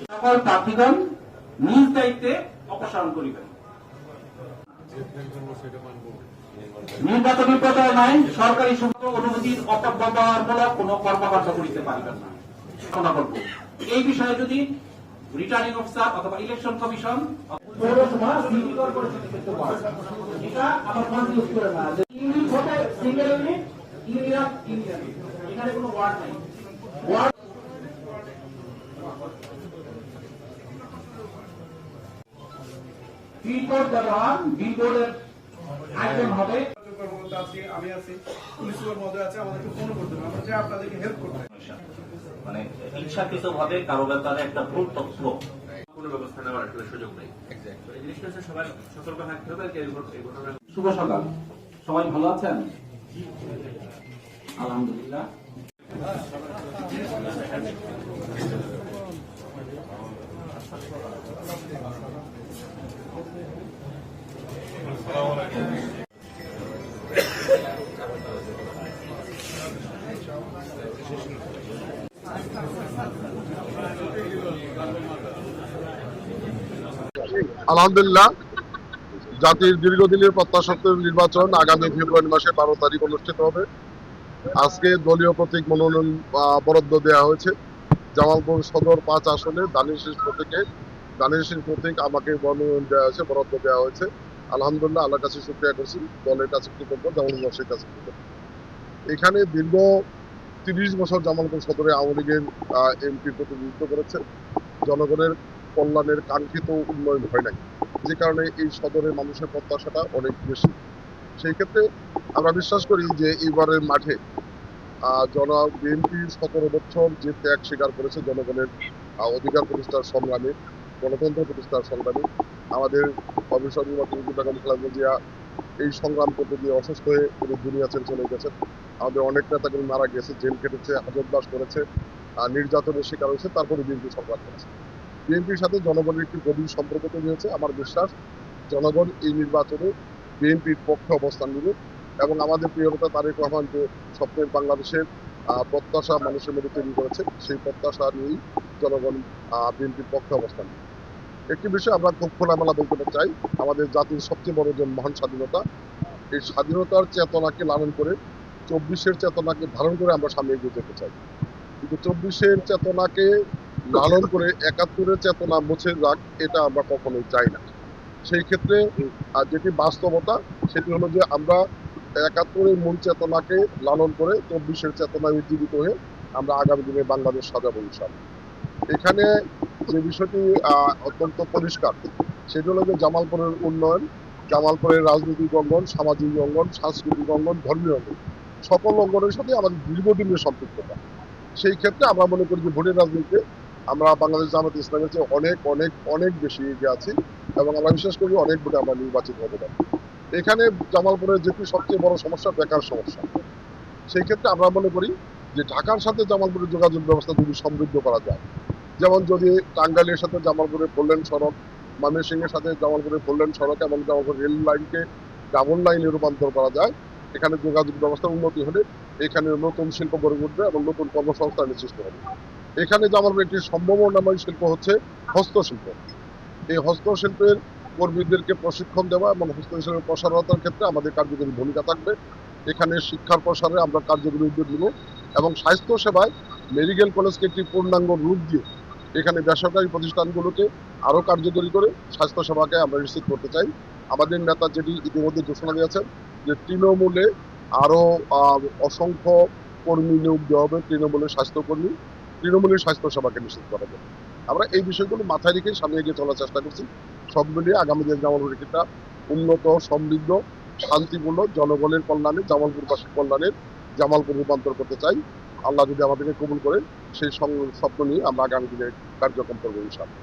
সকল প্রার্থীগণ নিজ দায়িত্বে অপসারণ করিবেন। নির্বাচনী প্রচারণায় সরকারি অনুমতির অপব্যবহারমূলক কোন কর্মকাণ্ড করিতে পারিবেন না। এই বিষয়ে যদি রিটার্নিং অফিসার অথবা ইলেকশন কমিশন পৌরসভা সিটি কর্পোরেশন এটা আমার কনফিউজ করে না যে ইউনিট ভোটে সিঙ্গেল ইউনিট ইউনিয়ন এখানে কোনো ওয়ার্ড নাই। ওয়ার্ড বিলবোর্ড ব্যবহার বিলবোর্ডের আইটেম হবে। আমি আছি, পুলিশ সুপার মহোদয় আছে, আমাদেরকে ফোন করতে হবে, আমরা যে আপনাদেরকে হেল্প করতে মানে ইচ্ছাকৃতভাবে কারো ব্যাপারে একটা ভুল তথ্য কোনো ব্যবস্থা নেওয়ার আসলে সুযোগ নেই। এই জিনিসটা হচ্ছে সবাই সতর্ক থাকতে হবে। শুভ সকাল, সবাই ভালো আছেন? আলহামদুলিল্লাহ। আলহামদুলিল্লাহ, জাতির দীর্ঘদিনের প্রত্যাশিত নির্বাচন আগামী ফেব্রুয়ারি মাসে 12 তারিখ অনুষ্ঠিত হবে। আজকে দলীয় প্রতীক মনোনয়ন বরাদ্দ দেওয়া হয়েছে। জামালপুর সদর 5 আসনে দানিশ প্রতীক আমাকে মনোনয়ন দেওয়া হয়েছে, বরাদ্দ দেওয়া হয়েছে। আলহামদুলিল্লাহ, আল্লাহর কাছে শুকরিয়া করছি, দলের কাছে কৃতজ্ঞ, জামালপুরবাসীর কাছে কৃতজ্ঞ। এখানে দীর্ঘ 30 বছর জামালপুর সদরে আওয়ামী লীগের এমপি প্রতিনিধিত্ব করেছে। জনগণের কল্যাণের কাঙ্ক্ষিত উন্নয়ন হয় নাই, যে কারণে এই সদরের মানুষের প্রত্যাশাটা অনেক বেশি। সেই ক্ষেত্রে আমরা বিশ্বাস করি যে এইবারের মাঠে বিএনপি 17 বছর যে ত্যাগ স্বীকার করেছে জনগণের অধিকার প্রতিষ্ঠার সংগ্রামে, গণতন্ত্র প্রতিষ্ঠার সংগ্রামে, আমাদের অফিসার নির্বাচন বেগম খালেদা জিয়া এই সংগ্রাম করতে গিয়ে অসুস্থ হয়ে তিনি দুনিয়া ছেড়ে চলে গেছেন। আমাদের অনেক নেতাকর্মী মারা গেছে, জেল কেটেছে, হাজতবাস করেছে, নির্যাতনের শিকার হয়েছে, তারপরে বিএনপি সংগ্রাম করেছে। বিএনপির সাথে জনগণের একটি গভীর সম্পর্ক তৈরি হয়েছে। আমার বিশ্বাস জনগণ এই নির্বাচনে বিএনপির পক্ষে অবস্থান নেবে এবং আমাদের প্রিয় নেতা তারেক রহমান যে স্বপ্নের বাংলাদেশের প্রত্যাশা মানুষের মধ্যে তৈরি করেছে, সেই প্রত্যাশা নিয়েই জনগণ বিএনপির পক্ষে অবস্থান নেবে। একটি বিষয় আমরা খুব খোলামেলা বলতে চাই, আমাদের জাতির সবচেয়ে বড় যে মহান স্বাধীনতা, এই স্বাধীনতার চেতনাকে লালন করে 24-এর চেতনাকে ধারণ করে আমরা সামনে এগিয়ে যেতে চাই। কিন্তু 24-এর চেতনাকে লালন করে 71-এর চেতনা মুছে যাক, এটা আমরা কখনোই চাই না। সেই ক্ষেত্রে যেটি বাস্তবতা সেটি হলো যে আমরা 71-এর মূল চেতনাকে লালন করে 24-এর চেতনায় উজ্জীবিত হয়ে আমরা আগামী দিনে বাংলাদেশ সাজাবো ইনশাআল্লাহ। এখানে যে বিষয়টি অত্যন্ত পরিষ্কার সেটি হলো যে জামালপুরের উন্নয়ন, জামালপুরের রাজনৈতিক অঙ্গন, সামাজিক অঙ্গন, সাংস্কৃতিক অঙ্গন, ধর্মীয় অঙ্গন, সকল অঙ্গনের সাথে আমাদের দীর্ঘদিনের সম্পৃক্ততা। সেই ক্ষেত্রে আমরা মনে করি যে ভোটের রাজনীতিতে আমরা বাংলাদেশ জামাত ইসলামের চেয়ে অনেক অনেক অনেক বেশি এগিয়ে আছি এবং আমরা বিশ্বাস করি অনেক ভোটে আমরা নির্বাচিত হতে পারি। এখানে জামালপুরের যেটি সবচেয়ে বড় সমস্যা, বেকার সমস্যা। সেই ক্ষেত্রে আমরা মনে করি যে ঢাকার সাথে জামালপুরের যোগাযোগ ব্যবস্থা যদি সমৃদ্ধ করা যায়, যেমন যদি টাঙ্গাইলের সাথে জামালপুরের 4 লেন সড়ক, ময়মনসিংহের সাথে জামালপুরের 4 লেন সড়ক এবং জামালপুর রেল লাইনকে ডাবল লাইনে রূপান্তর করা যায়, এখানে যোগাযোগ ব্যবস্থার উন্নতি হলে এখানে নতুন শিল্প গড়ে উঠবে এবং নতুন কর্মসংস্থানের সৃষ্টি হবে। এখানে জামালপুর একটি সম্ভাবনাময় শিল্প হচ্ছে হস্তশিল্প। এই হস্তশিল্পের কর্মীদেরকে প্রশিক্ষণ দেওয়া এবং হস্তশিল্পের প্রসারতার ক্ষেত্রে আমাদের কার্যকরী ভূমিকা থাকবে। এখানে শিক্ষার প্রসারে আমরা কার্যকরী উদ্যোগ নেব এবং স্বাস্থ্য সেবায় মেডিকেল কলেজকে একটি পূর্ণাঙ্গ রূপ দিয়ে এখানে বেসরকারি প্রতিষ্ঠানগুলোকে আরও কার্যকরী করে স্বাস্থ্য সেবাকে আমরা নিশ্চিত করতে চাই। আমাদের নেতা যেটি ইতিমধ্যে ঘোষণা দিয়েছেন যে তৃণমূলে আরও অসংখ্য কর্মী নিয়োগ দেওয়া হবে, তৃণমূলের স্বাস্থ্যকর্মী, তৃণমূলের স্বাস্থ্য সেবাকে নিশ্চিত করা যাবে। আমরা এই বিষয়গুলো মাথায় রেখে সামনে এগিয়ে চলার চেষ্টা করছি। সব মিলিয়ে আগামী দিন জামালপুর একটা উন্নত, সমৃদ্ধ, শান্তিপূর্ণ, জনগণের কল্যাণে, জামালপুরবাসীর কল্যাণের জামালপুর রূপান্তর করতে চাই। আল্লাহ যদি আমাদেরকে কবুল করেন, সেই স্বপ্ন নিয়ে আমরা আগামী দিনে কার্যক্রম করবো ইনশাআল্লাহ।